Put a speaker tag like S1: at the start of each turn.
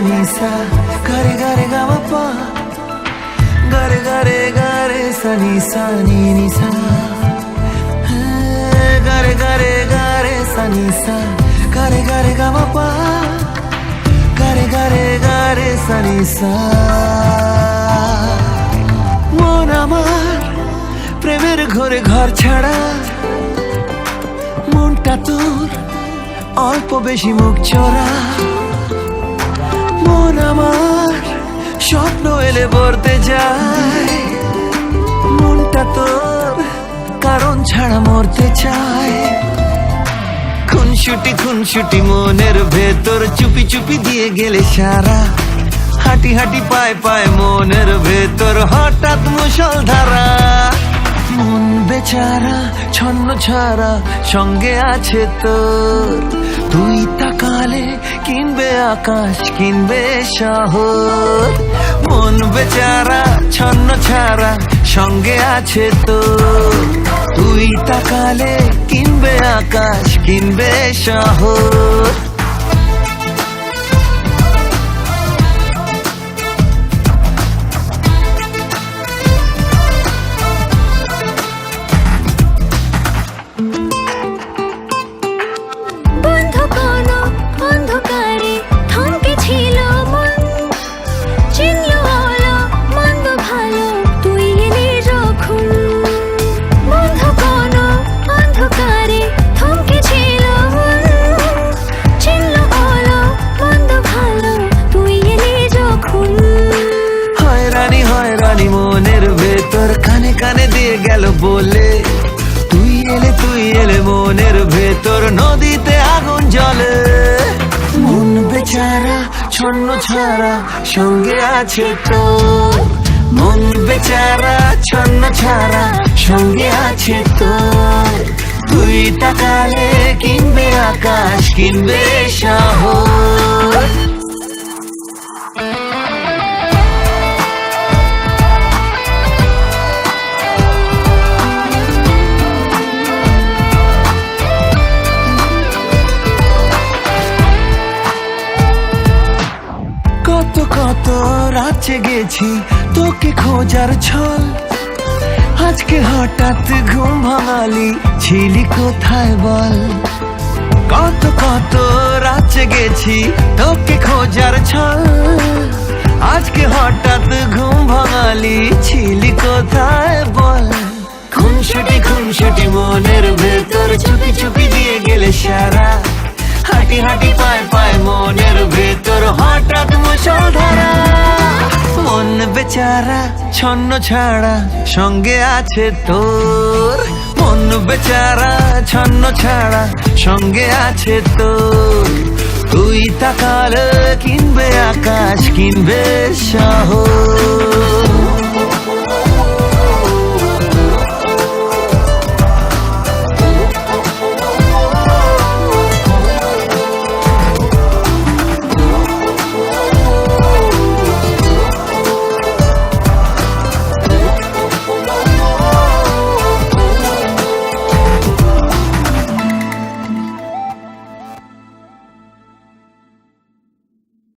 S1: ni sa gare gare ga ma pa gare gare gare sa ni sa gare gare gare sa ni sa gare gare ga ma pa gare gare gare sa ni sa মন আমার প্রেমের ঘরে ঘর ছাড়া মনটা তোর অল্প বেশি মুখ চোরা মন আমার স্বপ্ন এলে বলতে যায় মনটা তোর কারণ ছাড়া মরতে চায় খুনসুটি মনের ভেতর চুপি চুপি দিয়ে গেলে সারা হাঁটি হাঁটি পায় পায় মনের ভেতর হঠাৎ মুষলধারা মন বেচারা ছন্ন ছাড়া সঙ্গে আছে তোর তুই তাকালে কিনবে আকাশ কিনবে শহর মন বেচারা ছন্ন ছাড়া সঙ্গে আছে তোর তুই তাকালে কিনবে আকাশ কিনবে শহর মনের ভেতর কানে কানে দিয়ে গেল বলে তুই এলে মনের ভেতর নদীতে আগুন জ্বলে মন বেচারা ছন্ন ছাড়া সঙ্গে আছে তোর মন বেচারা ছন্ন ছাড়া সঙ্গে আছে তোর তুই তাকালে কিনবে আকাশ কিনবে শহর কত রাত জেগেছি তোকে খোঁজার ছল আজকে হঠাৎ ঘুম ভাঙালি ছিলি কোথায় বল কত রাত জেগেছি তোকে খোঁজার ছল আজকে হঠাৎ ঘুম ভাঙালি ছিলি কোথায় বল খুনসুটি মনের ভেতর চুপি চুপি দিয়ে গেলে সারা হাঁটি হাঁটি পায় পায় মনের ভেতর হঠাৎ মুষলধারা মন বেচারা ছন্ন ছাড়া সঙ্গে আছে তোর মন বেচারা ছন্ন ছাড়া সঙ্গে আছে তোর তুই তাকালে কিনবে আকাশ কিনবে শহর